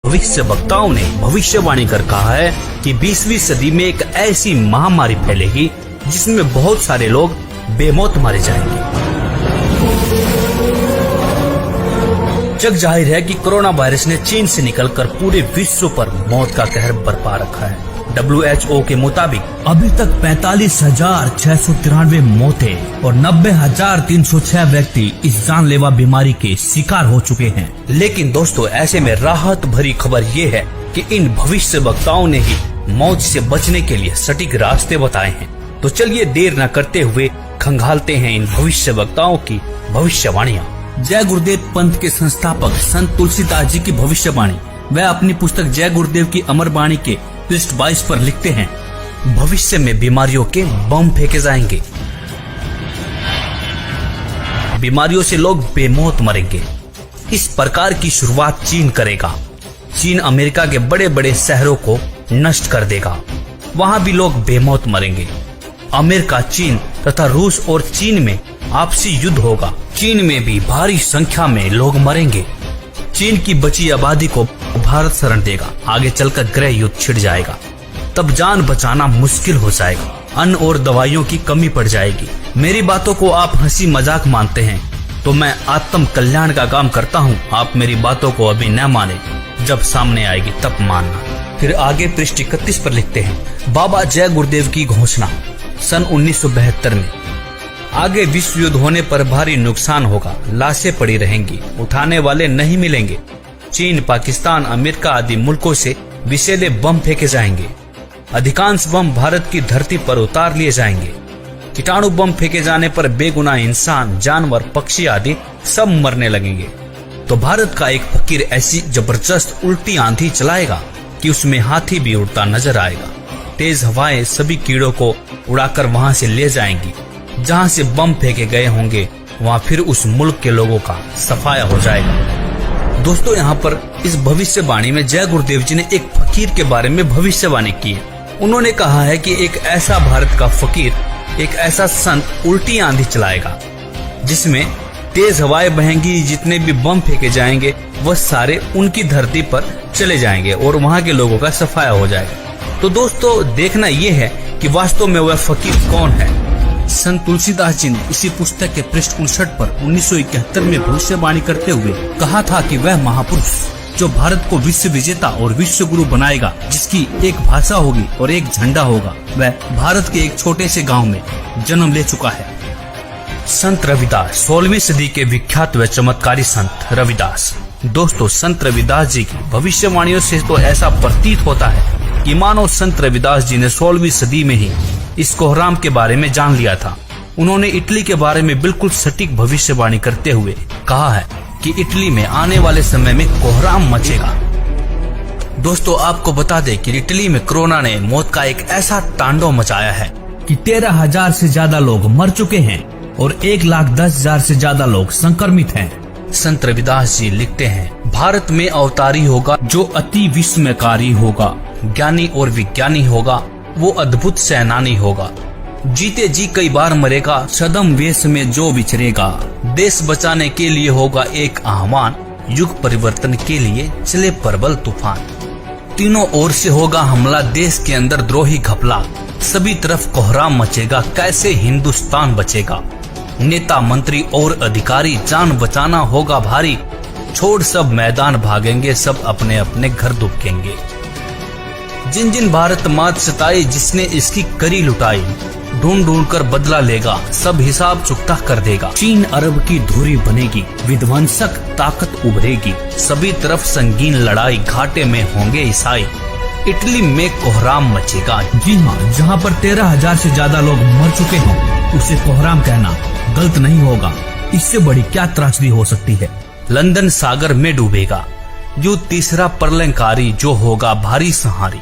भविष्य वक्ताओं ने भविष्यवाणी कर कहा है कि 20वीं सदी में एक ऐसी महामारी फैलेगी जिसमें बहुत सारे लोग बेमौत मारे जाएंगे। जग जाहिर है कि कोरोना वायरस ने चीन से निकलकर पूरे विश्व पर मौत का कहर बरपा रखा है। WHO के मुताबिक अभी तक 45,693 मौतें और 90,306 व्यक्ति इस जानलेवा बीमारी के शिकार हो चुके हैं। लेकिन दोस्तों, ऐसे में राहत भरी खबर ये है कि इन भविष्य वक्ताओं ने ही मौत से बचने के लिए सटीक रास्ते बताए हैं। तो चलिए देर न करते हुए खंगालते हैं इन भविष्य वक्ताओं की भविष्यवाणियाँ। जय गुरुदेव पंथ के संस्थापक संत तुलसीदास जी की भविष्यवाणी। वह अपनी पुस्तक जय गुरुदेव की अमर वाणी के पृष्ठ 22 पर लिखते हैं, भविष्य में बीमारियों के बम फेंके जाएंगे, बीमारियों से लोग बेमौत मरेंगे। इस प्रकार की शुरुआत चीन करेगा। चीन अमेरिका के बड़े बड़े शहरों को नष्ट कर देगा, वहां भी लोग बेमौत मरेंगे। अमेरिका, चीन तथा रूस और चीन में आपसी युद्ध होगा। चीन में भी भारी संख्या में लोग मरेंगे। चीन की बची आबादी को भारत शरण देगा। आगे चलकर गृह युद्ध छिड़ जाएगा, तब जान बचाना मुश्किल हो जाएगा। अन्न और दवाइयों की कमी पड़ जाएगी। मेरी बातों को आप हंसी मजाक मानते हैं तो मैं आत्म कल्याण का काम करता हूँ। आप मेरी बातों को अभी न माने, जब सामने आएगी तब मानना। फिर आगे पृष्ठ 31 पर लिखते हैं, बाबा जय गुरुदेव की घोषणा सन 1972 में। आगे विश्व युद्ध होने पर भारी नुकसान होगा, लाशें पड़ी रहेंगी, उठाने वाले नहीं मिलेंगे। चीन, पाकिस्तान, अमेरिका आदि मुल्कों से विषैले बम फेंके जाएंगे। अधिकांश बम भारत की धरती पर उतार लिए जाएंगे। कीटाणु बम फेंके जाने पर बेगुनाह इंसान, जानवर, पक्षी आदि सब मरने लगेंगे। तो भारत का एक फकीर ऐसी जबरदस्त उल्टी आंधी चलाएगा कि उसमें हाथी भी उड़ता नजर आएगा। तेज हवाएं सभी कीड़ों को उड़ाकर वहां से ले जाएंगी। जहां से बम फेंके गए होंगे वहां फिर उस मुल्क के लोगों का सफाया हो जाएगा। दोस्तों, यहाँ पर इस भविष्यवाणी में जय गुरुदेव जी ने एक फकीर के बारे में भविष्यवाणी की है। उन्होंने कहा है कि एक ऐसा भारत का फकीर, एक ऐसा संत उल्टी आंधी चलाएगा जिसमें तेज हवाएं बहेंगी। जितने भी बम फेंके जाएंगे वह सारे उनकी धरती पर चले जाएंगे और वहां के लोगों का सफाया हो जाएगा। तो दोस्तों, देखना यह है कि वास्तव में वह फकीर कौन है। संत तुलसीदास जी ने इसी पुस्तक के पृष्ठ 59 पर 1971 में भविष्यवाणी करते हुए कहा था कि वह महापुरुष जो भारत को विश्व विजेता और विश्व गुरु बनाएगा, जिसकी एक भाषा होगी और एक झंडा होगा, वह भारत के एक छोटे से गांव में जन्म ले चुका है। संत रविदास, 16वीं सदी के विख्यात व चमत्कारी संत रविदास। दोस्तों, संत रविदास जी की भविष्यवाणियों से तो ऐसा प्रतीत होता है कि मानो संत रविदास जी ने 16वीं सदी में ही इस कोहराम के बारे में जान लिया था। उन्होंने इटली के बारे में बिल्कुल सटीक भविष्यवाणी करते हुए कहा है कि इटली में आने वाले समय में कोहराम मचेगा। दोस्तों, आपको बता दें कि इटली में कोरोना ने मौत का एक ऐसा तांडव मचाया है कि 13,000 से ज्यादा लोग मर चुके हैं और 1,10,000 से ज्यादा लोग संक्रमित हैं। संत रविदास जी लिखते हैं, भारत में अवतारी होगा जो अति विस्मयकारी होगा, ज्ञानी और विज्ञानी होगा, वो अद्भुत सेनानी होगा। जीते जी कई बार मरेगा, सदम वेश में जो विचरेगा। देश बचाने के लिए होगा एक आह्वान, युग परिवर्तन के लिए चले प्रबल तूफान। तीनों ओर से होगा हमला, देश के अंदर द्रोही घपला। सभी तरफ कोहराम मचेगा, कैसे हिंदुस्तान बचेगा। नेता, मंत्री और अधिकारी, जान बचाना होगा भारी। छोड़ सब मैदान भागेंगे, सब अपने अपने घर दुबकेंगे। जिन जिन भारत मात सताई, जिसने इसकी करी लुटाई, ढूंढ ढूंढ कर बदला लेगा, सब हिसाब चुकता कर देगा। चीन अरब की धुरी बनेगी, विध्वंसक ताकत उभरेगी। सभी तरफ संगीन लड़ाई, घाटे में होंगे ईसाई। इटली में कोहराम मचेगा। जी हाँ, जहाँ पर 13,000 से ज्यादा लोग मर चुके हों, उसे कोहराम कहना गलत नहीं होगा। इससे बड़ी क्या त्रासदी हो सकती है। लंदन सागर में डूबेगा, जो तीसरा प्रलयंकारी, जो होगा भारी संहारी।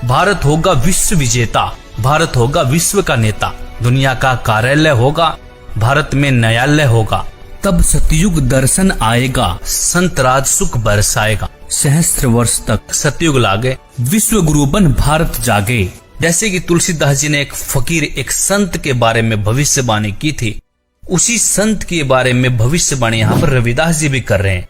भारत होगा विश्व विजेता, भारत होगा विश्व का नेता। दुनिया का कार्यालय होगा, भारत में न्यायालय होगा। तब सतयुग दर्शन आएगा, संत राज सुख बरसाएगा। सहस्त्र वर्ष तक सतयुग लागे, विश्व गुरु बन भारत जागे। जैसे कि तुलसीदास जी ने एक फकीर, एक संत के बारे में भविष्यवाणी की थी, उसी संत के बारे में भविष्यवाणी यहाँ पर रविदास जी भी कर रहे हैं।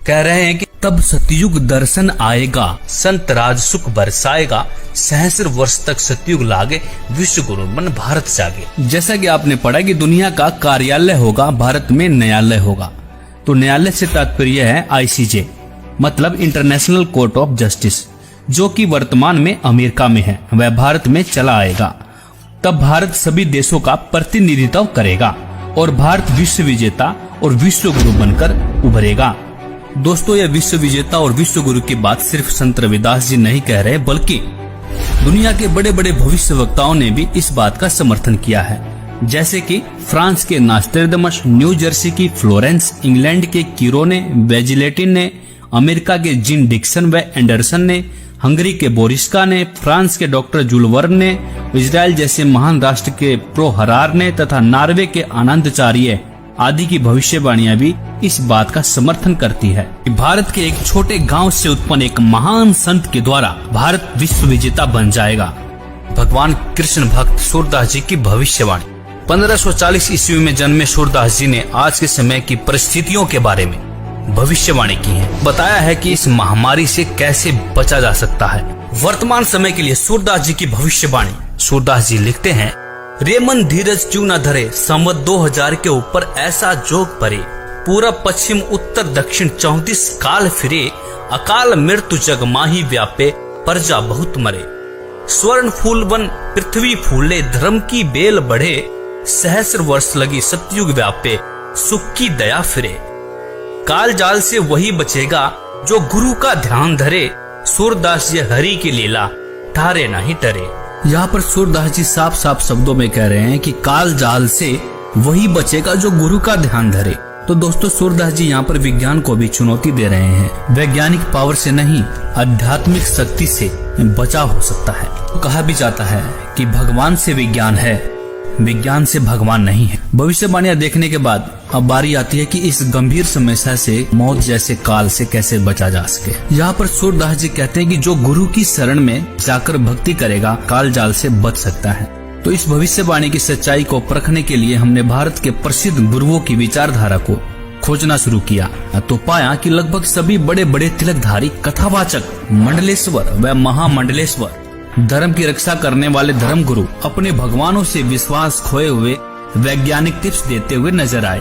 कह रहे हैं कि तब सतयुग दर्शन आएगा, संत राज सुख बरसाएगा, सहस्र वर्ष तक सतयुग लागे, विश्व गुरु मन भारत जागे। जैसा कि आपने पढ़ा कि दुनिया का कार्यालय होगा, भारत में न्यायालय होगा। तो न्यायालय से तात्पर्य है ICJ, मतलब इंटरनेशनल कोर्ट ऑफ जस्टिस, जो कि वर्तमान में अमेरिका में है, वह भारत में चला आएगा। तब भारत सभी देशों का प्रतिनिधित्व करेगा और भारत विश्व विजेता और विश्व गुरु बनकर उभरेगा। दोस्तों, यह विश्व विजेता और विश्व गुरु की बात सिर्फ संत रविदास जी नहीं कह रहे, बल्कि दुनिया के बड़े बड़े भविष्य वक्ताओं ने भी इस बात का समर्थन किया है। जैसे कि फ्रांस के नास्ट्रेडमस, न्यू जर्सी की फ्लोरेंस, इंग्लैंड के कीरोने, वेजिलेटिन ने, अमेरिका के जिन डिक्सन व एंडरसन ने, हंगरी के बोरिस्का ने, फ्रांस के डॉक्टर जुलवर्न ने, इजराइल जैसे महान राष्ट्र के प्रो हरार ने तथा नॉर्वे के आनंदचार्य आदि की भविष्यवाणियां भी इस बात का समर्थन करती है कि भारत के एक छोटे गांव से उत्पन्न एक महान संत के द्वारा भारत विश्व विजेता बन जाएगा। भगवान कृष्ण भक्त सूरदास जी की भविष्यवाणी। 1540 ईस्वी में जन्मे सूरदास जी ने आज के समय की परिस्थितियों के बारे में भविष्यवाणी की है। बताया है कि इस महामारी से कैसे बचा जा सकता है। वर्तमान समय के लिए सूरदास जी की भविष्यवाणी। सूरदास जी लिखते हैं, रे मन धीरज क्यों न धरे, संवत 2000 के ऊपर ऐसा जोग परे, पूरब पश्चिम उत्तर दक्षिण 34 काल फिरे, अकाल मृत्यु जग माही व्यापे, प्रजा बहुत मरे। स्वर्ण फूल वन पृथ्वी फूले, धर्म की बेल बढ़े, सहस्र वर्ष लगी सतयुग व्यापे, सुख की दया फिरे। काल जाल से वही बचेगा जो गुरु का ध्यान धरे, सूरदास ये हरि की लीला ठारे नहीं डरे। यहाँ पर सूरदास जी साफ साफ शब्दों में कह रहे हैं कि काल जाल से वही बचेगा जो गुरु का ध्यान धरे। तो दोस्तों, सूरदास जी यहाँ पर विज्ञान को भी चुनौती दे रहे हैं। वैज्ञानिक पावर से नहीं, आध्यात्मिक शक्ति से बचाव हो सकता है। तो कहा भी जाता है कि भगवान से विज्ञान है, विज्ञान से भगवान नहीं है। भविष्यवाणियां देखने के बाद अब बारी आती है कि इस गंभीर समस्या से, मौत जैसे काल से कैसे बचा जा सके। यहाँ पर सूरदास जी कहते हैं कि जो गुरु की शरण में जाकर भक्ति करेगा, काल जाल से बच सकता है। तो इस भविष्यवाणी की सच्चाई को परखने के लिए हमने भारत के प्रसिद्ध गुरुओं की विचारधारा को खोजना शुरू किया, तो पाया कि लगभग सभी बड़े बड़े तिलकधारी, कथावाचक, मंडलेश्वर व महामंडलेश्वर, धर्म की रक्षा करने वाले धर्म गुरु अपने भगवानों से विश्वास खोए हुए वैज्ञानिक टिप्स देते हुए नजर आए।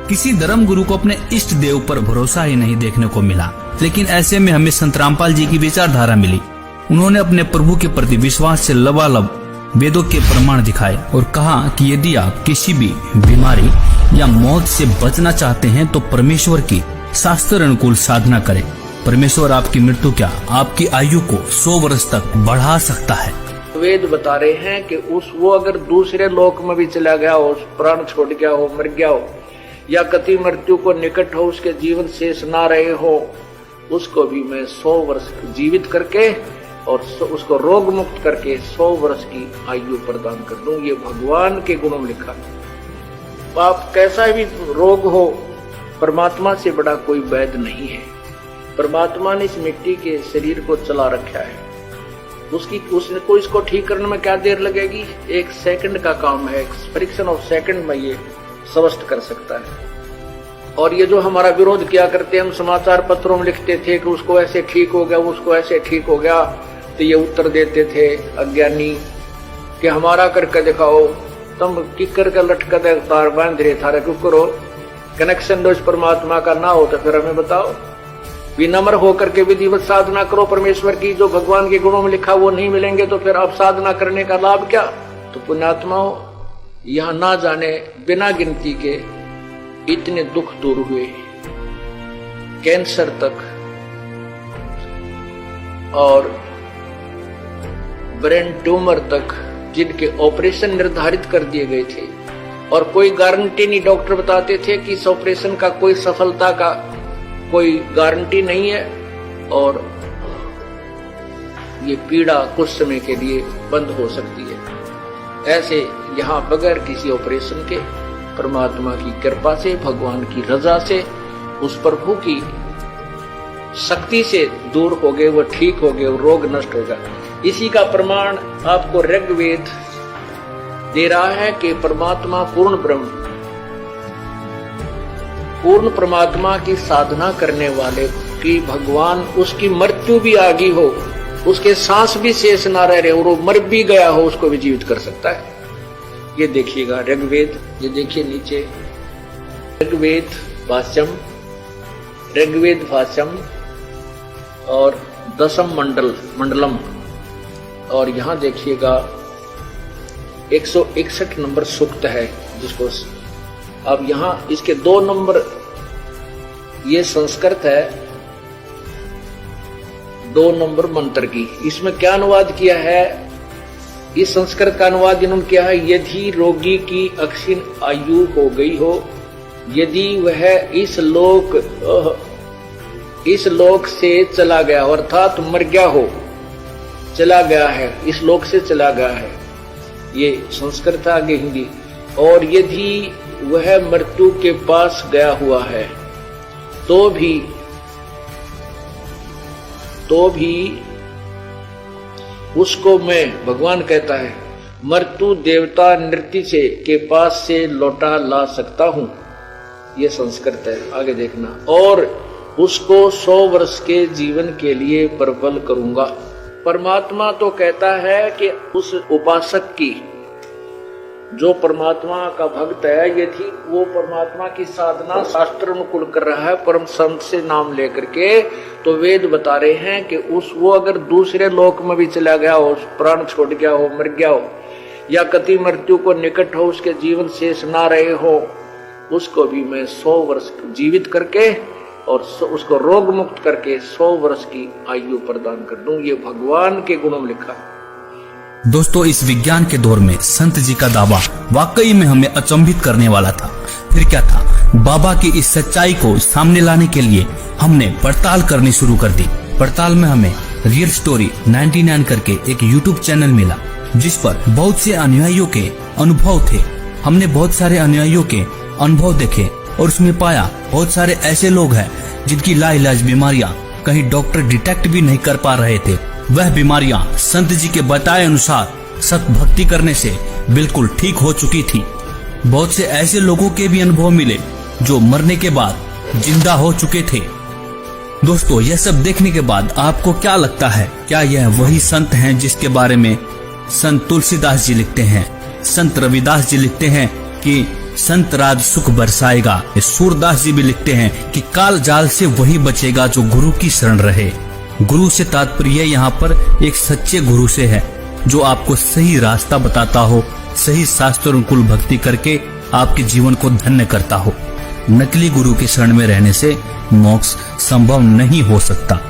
किसी धर्म गुरु को अपने इष्ट देव पर भरोसा ही नहीं देखने को मिला। लेकिन ऐसे में हमें संत रामपाल जी की विचारधारा मिली। उन्होंने अपने प्रभु के प्रति विश्वास से लबालब वेदों के प्रमाण दिखाए और कहा कि यदि आप किसी भी बीमारी या मौत से बचना चाहते हैं तो परमेश्वर की शास्त्र अनुकूल साधना करें। परमेश्वर आपकी मृत्यु क्या, आपकी आयु को 100 वर्ष तक बढ़ा सकता है। वेद बता रहे हैं कि वो अगर दूसरे लोक में भी चला गया हो, प्राण छोड़ गया हो, मर गया हो, या कति मृत्यु को निकट हो, उसके जीवन शेष ना रहे हो, उसको भी मैं 100 वर्ष जीवित करके और उसको रोग मुक्त करके 100 वर्ष की आयु प्रदान कर दूं। ये भगवान के गुणों में लिखा है। आप कैसा भी रोग हो, परमात्मा से बड़ा कोई वैद्य नहीं है। परमात्मा ने इस मिट्टी के शरीर को चला रखा है। उसको इसको ठीक करने में क्या देर लगेगी? 1 सेकंड का काम है। फ्रिक्शन ऑफ सेकंड में ये स्वस्थ कर सकता है। और ये जो हमारा विरोध किया करते, हम समाचार पत्रों में लिखते थे कि उसको ऐसे ठीक हो गया, उसको ऐसे ठीक हो गया, तो ये उत्तर देते थे अज्ञानी कि हमारा करके दिखाओ, तुम किकर का लटका दे तार बांध रहे थारा क्यों करो, कनेक्शन दो परमात्मा का ना हो तो फिर हमें बताओ। विनम्र होकर के विधिवत साधना करो परमेश्वर की। जो भगवान के गुणों में लिखा वो नहीं मिलेंगे तो फिर अब साधना करने का लाभ क्या? तो पुण्यात्माओं, यहां ना जाने बिना गिनती के इतने दुख दूर हुए, कैंसर तक और ब्रेन ट्यूमर तक, जिनके ऑपरेशन निर्धारित कर दिए गए थे और कोई गारंटी नहीं। डॉक्टर बताते थे कि इस ऑपरेशन का कोई सफलता का कोई गारंटी नहीं है और ये पीड़ा कुछ समय के लिए बंद हो सकती है। ऐसे यहाँ बगैर किसी ऑपरेशन के, परमात्मा की कृपा से, भगवान की रजा से, उस प्रभु की शक्ति से दूर हो गए, वो ठीक हो गए, वो रोग नष्ट हो गया। इसी का प्रमाण आपको ऋग्वेद दे रहा है कि परमात्मा पूर्ण ब्रह्म पूर्ण परमात्मा की साधना करने वाले की भगवान उसकी मृत्यु भी आ गई हो, उसके सांस भी शेष ना रहे और वो मर भी गया हो, उसको भी जीवित कर सकता है। ये देखिएगा ऋग्वेद, ये देखिए नीचे ऋग्वेद भाष्यम और दशम मंडलम, और यहां देखिएगा 161 नंबर सूक्त है, जिसको अब यहां इसके 2 नंबर, ये संस्कृत है 2 नंबर मंत्र की, इसमें क्या अनुवाद किया है, इस संस्कृत का अनुवाद इन्होंने किया है, यदि रोगी की अक्षीण आयु हो गई हो, यदि वह इस लोक से चला गया हो, अर्थात मर गया हो, चला गया है, इस लोक से चला गया है, ये संस्कृत आगे हिंदी, और यदि वह मृत्यु के पास गया हुआ है तो भी उसको मैं, भगवान कहता है, मृत्यु देवता नृत्य से के पास से लौटा ला सकता हूं, ये संस्कृत है, आगे देखना, और उसको 100 वर्ष के जीवन के लिए प्रबल करूंगा। परमात्मा तो कहता है कि उस उपासक की, जो परमात्मा का भक्त है, यदि वो परमात्मा की साधना शास्त्र अनुकूल कर रहा है, परम संत से नाम लेकर के, तो वेद बता रहे हैं कि वो अगर दूसरे लोक में भी चला गया हो, प्राण छोड़ गया हो, मर गया हो, या कति मृत्यु को निकट हो, उसके जीवन शेष ना रहे हो, उसको भी मैं 100 वर्ष जीवित करके और उसको रोग मुक्त करके 100 वर्ष की आयु प्रदान कर दूं। ये भगवान के गुणों में लिखा है। दोस्तों, इस विज्ञान के दौर में संत जी का दावा वाकई में हमें अचंभित करने वाला था। फिर क्या था, बाबा की इस सच्चाई को सामने लाने के लिए हमने पड़ताल करनी शुरू कर दी। पड़ताल में हमें रियल स्टोरी 99 करके एक YouTube चैनल मिला, जिस पर बहुत से अनुयायियों के अनुभव थे। हमने बहुत सारे अनुयायियों के अनुभव देखे और उसमें पाया बहुत सारे ऐसे लोग हैं जिनकी लाइलाज बीमारियां कहीं डॉक्टर डिटेक्ट भी नहीं कर पा रहे थे। वह बीमारियां संत जी के बताए अनुसार सत भक्ति करने से बिल्कुल ठीक हो चुकी थी। बहुत से ऐसे लोगों के भी अनुभव मिले जो मरने के बाद जिंदा हो चुके थे। दोस्तों, यह सब देखने के बाद आपको क्या लगता है, क्या यह वही संत हैं जिसके बारे में संत तुलसीदास जी लिखते हैं, संत रविदास जी लिखते हैं कि संत राज सुख बरसाएगा? सूरदास जी भी लिखते हैं कि काल जाल से वही बचेगा जो गुरु की शरण रहे। गुरु से तात्पर्य यहाँ पर एक सच्चे गुरु से है, जो आपको सही रास्ता बताता हो, सही शास्त्र अनुकूल भक्ति करके आपके जीवन को धन्य करता हो। नकली गुरु के शरण में रहने से मोक्ष संभव नहीं हो सकता।